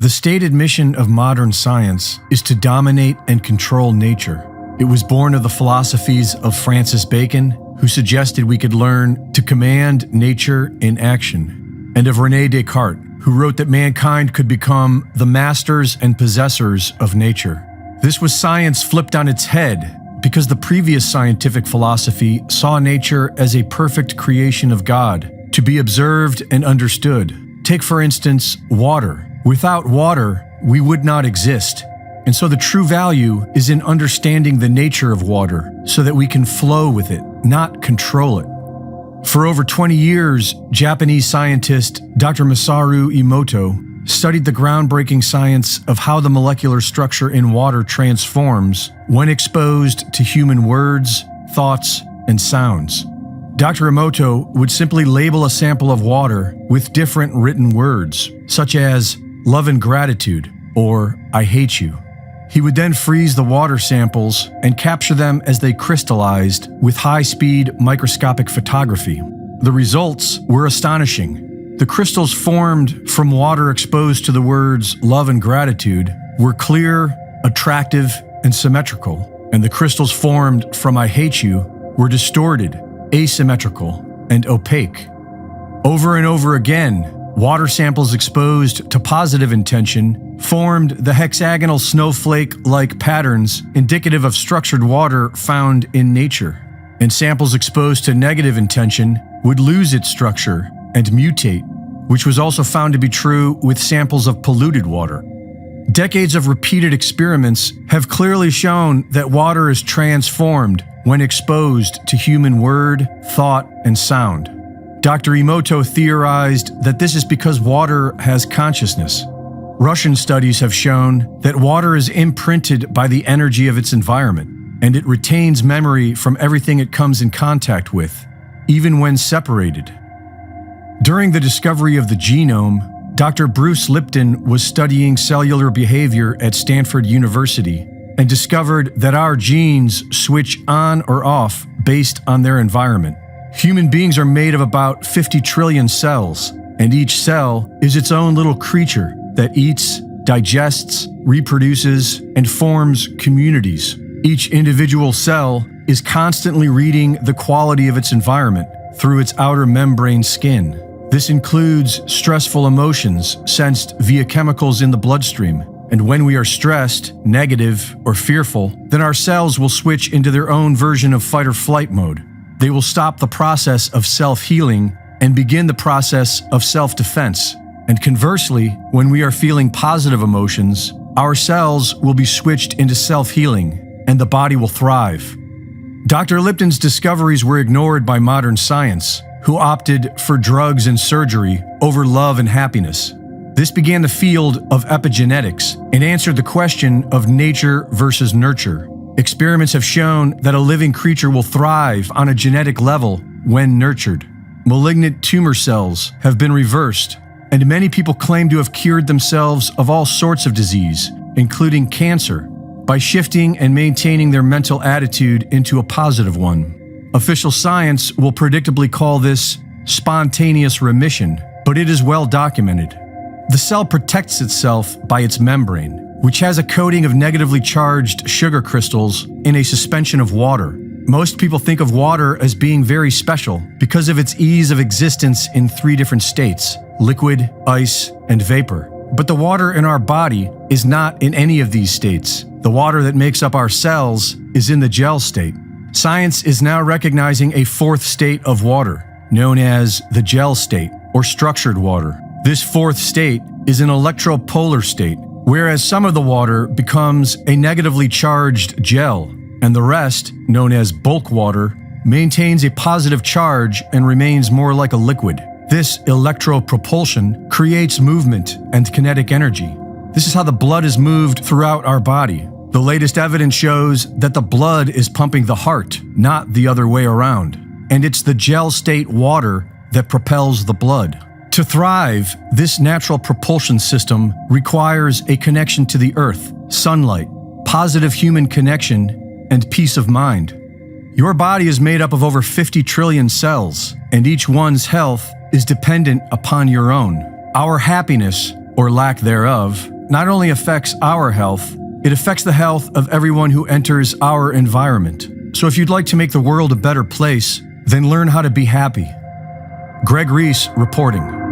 The stated mission of modern science is to dominate and control nature. It was born of the philosophies of Francis Bacon, who suggested we could learn to command nature in action, and of René Descartes, who wrote that mankind could become the masters and possessors of nature. This was science flipped on its head, because the previous scientific philosophy saw nature as a perfect creation of God, to be observed and understood. Take, for instance, water. Without water, we would not exist. And so the true value is in understanding the nature of water so that we can flow with it, not control it. For over 20 years, Japanese scientist Dr. Masaru Emoto studied the groundbreaking science of how the molecular structure in water transforms when exposed to human words, thoughts, and sounds. Dr. Emoto would simply label a sample of water with different written words, such as love and gratitude or I hate you. He would then freeze the water samples and capture them as they crystallized with high-speed microscopic photography. The results were astonishing. The crystals formed from water exposed to the words love and gratitude were clear, attractive, and symmetrical, and the crystals formed from I hate you were distorted, asymmetrical, and opaque. Over and over again, water samples exposed to positive intention formed the hexagonal snowflake-like patterns indicative of structured water found in nature, and samples exposed to negative intention would lose its structure and mutate, which was also found to be true with samples of polluted water. Decades of repeated experiments have clearly shown that water is transformed when exposed to human word, thought, and sound. Dr. Emoto theorized that this is because water has consciousness. Russian studies have shown that water is imprinted by the energy of its environment, and it retains memory from everything it comes in contact with, even when separated. During the discovery of the genome, Dr. Bruce Lipton was studying cellular behavior at Stanford University and discovered that our genes switch on or off based on their environment. Human beings are made of about 50 trillion cells, and each cell is its own little creature that eats, digests, reproduces, and forms communities. Each individual cell is constantly reading the quality of its environment through its outer membrane skin. This includes stressful emotions sensed via chemicals in the bloodstream. And when we are stressed, negative, or fearful, then our cells will switch into their own version of fight or flight mode. They will stop the process of self-healing and begin the process of self-defense. And conversely, when we are feeling positive emotions, our cells will be switched into self-healing, and the body will thrive. Dr. Lipton's discoveries were ignored by modern science, who opted for drugs and surgery over love and happiness. This began the field of epigenetics and answered the question of nature versus nurture. Experiments have shown that a living creature will thrive on a genetic level when nurtured. Malignant tumor cells have been reversed, and many people claim to have cured themselves of all sorts of disease, including cancer, by shifting and maintaining their mental attitude into a positive one. Official science will predictably call this spontaneous remission, but it is well documented. The cell protects itself by its membrane, which has a coating of negatively charged sugar crystals in a suspension of water. Most people think of water as being very special because of its ease of existence in 3 different states: liquid, ice, and vapor. But the water in our body is not in any of these states. The water that makes up our cells is in the gel state. Science is now recognizing a 4th state of water, known as the gel state, or structured water. This 4th state is an electropolar state, whereas some of the water becomes a negatively charged gel, and the rest, known as bulk water, maintains a positive charge and remains more like a liquid. This electropropulsion creates movement and kinetic energy. This is how the blood is moved throughout our body. The latest evidence shows that the blood is pumping the heart, not the other way around. And it's the gel state water that propels the blood. To thrive, this natural propulsion system requires a connection to the earth, sunlight, positive human connection, and peace of mind. Your body is made up of over 50 trillion cells, and each one's health is dependent upon your own. Our happiness, or lack thereof, not only affects our health, it affects the health of everyone who enters our environment. So if you'd like to make the world a better place, then learn how to be happy. Greg Reese reporting.